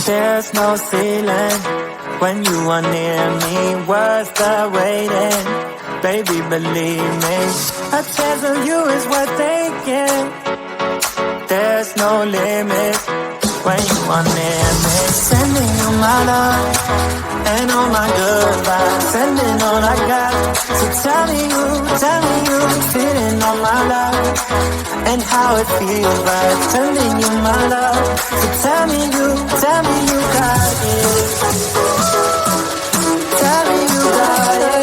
There's no ceiling when you are near me, worth the waiting. Baby, believe me, a chance of you is worth taking. There's no limit when you are near me. Sending you my love and all my good vibes, sending all I got. So tell me you feeling all my love and how it feels right. Sending you my love. So tell me you got it. Tell me you got it.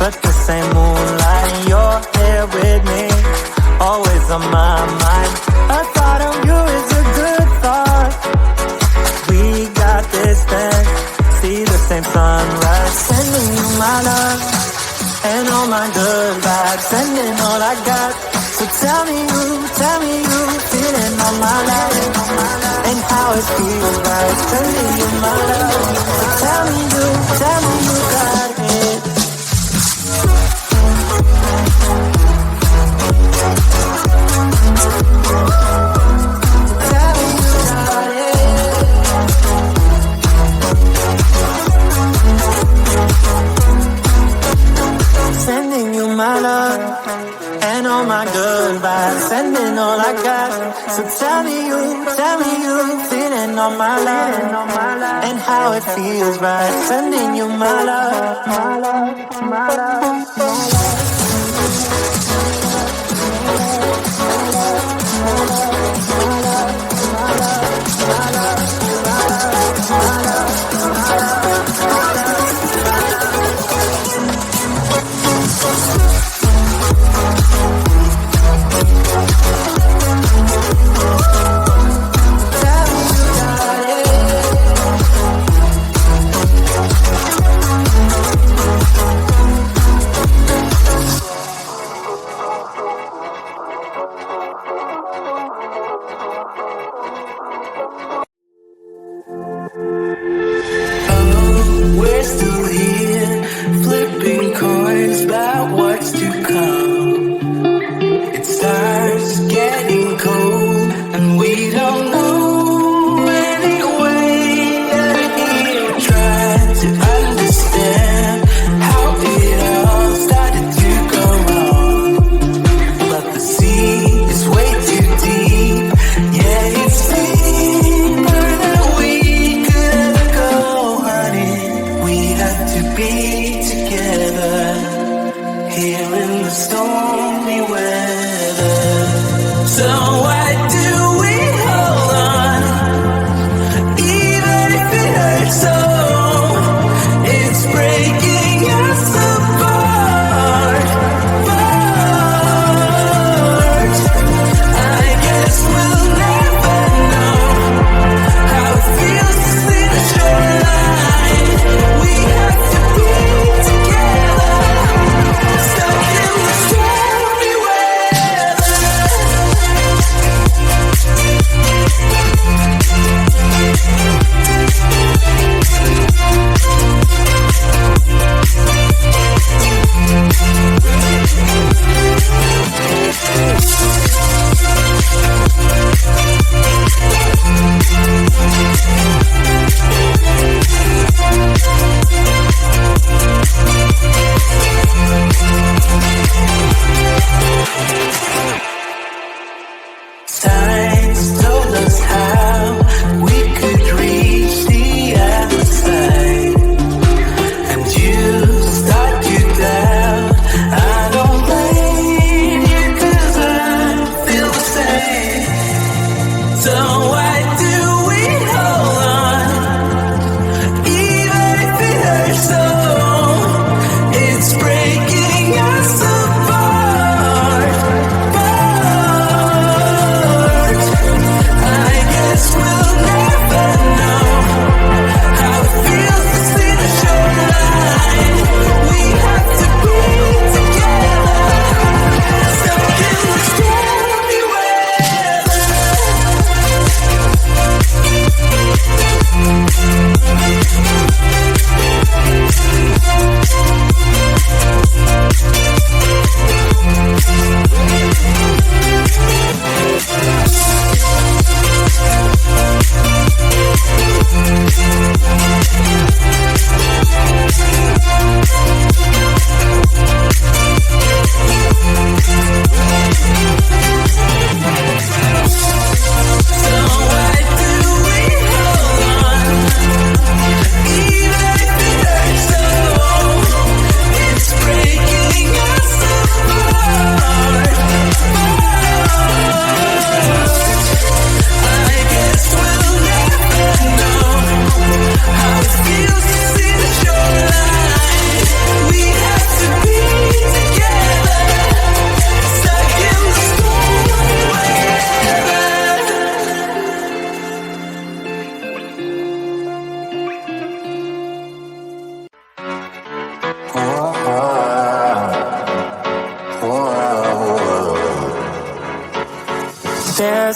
But the same moonlight, you're here with me, always on my mind. A thought of you is a good thought. We got this thing, see the same sunrise. Sending you my love and all my good vibes, sending all I got. So tell me you feeling all my life and how it feels right. Sending you my love. So tell me you got it. Sending you my love and all my good vibes, sending all I got. So tell me you feeling all my love and how it feels right. Sending you my love, my love, my love, my love.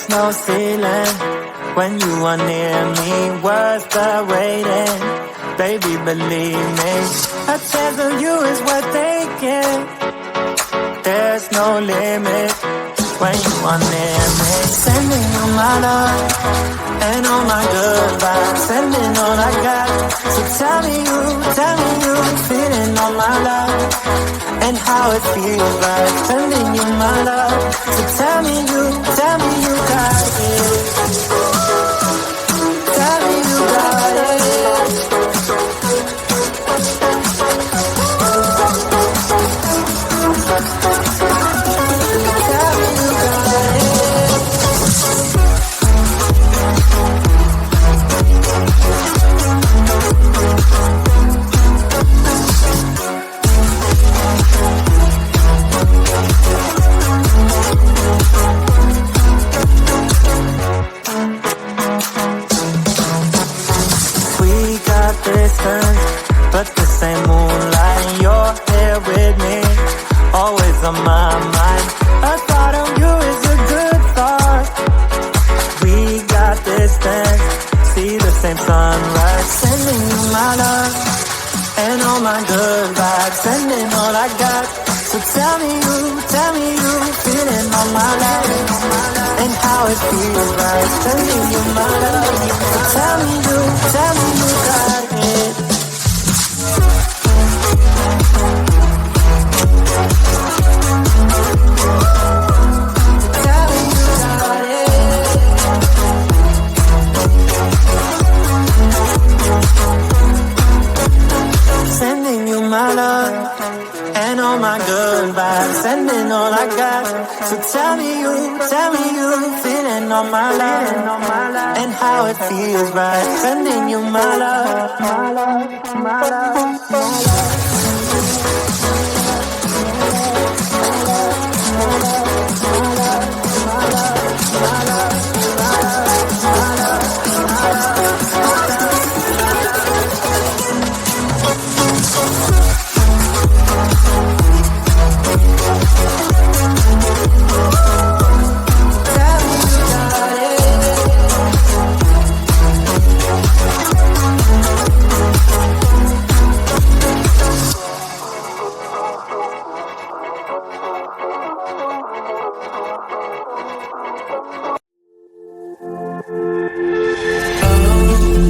There's no ceiling when you are near me. Worth the waiting, baby, believe me. A chance of you is worth taking. There's no limit when you are near me. Sending you my love and all my good vibes, sending all I got. So tell me you feeling all my love and how it feels like sending you my love. So tell me you got it. Tell me you got it. Tell me you got it. Distance, but the same moonlight. You're here with me, always on my mind. A thought of you is a good thought. We got distance, see the same sunrise. Sending you my love and all my good vibes, sending all I got. So tell me you feeling all my love and how it feels like sending you my love. So tell me you got it. Tell me you got it. Sending you my love and all my good vibes, sending all I got. So tell me you feeling all my love and how it feels right, sending you my love, my love, my love, my love.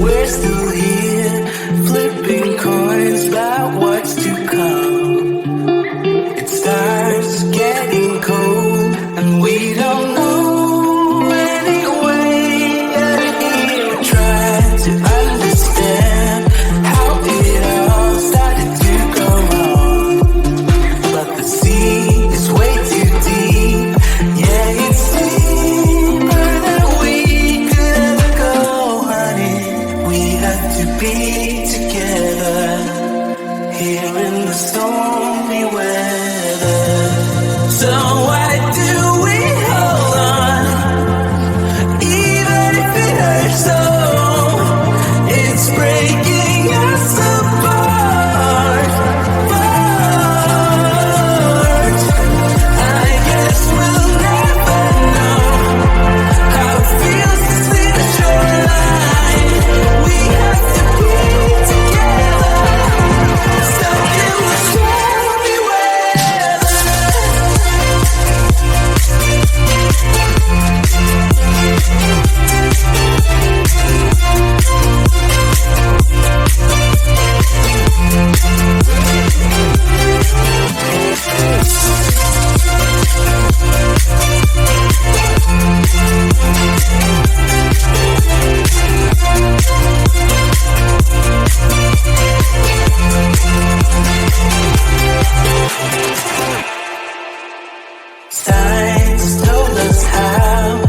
We're still here, flipping coins about what's to come. It starts getting cold, and we don't know any way out of here. We try to understand how it all started to go wrong, but the sea is way too deep. Yeah, it's deeper than we could ever go, honey. We had to be together here in the stormy weather. So why do we hold on, even if it hurts so? It's breaking us apart. I guess we'll never know how it feels to see the shoreline. We have to be together, stuck in the stormy weather. Signs told us how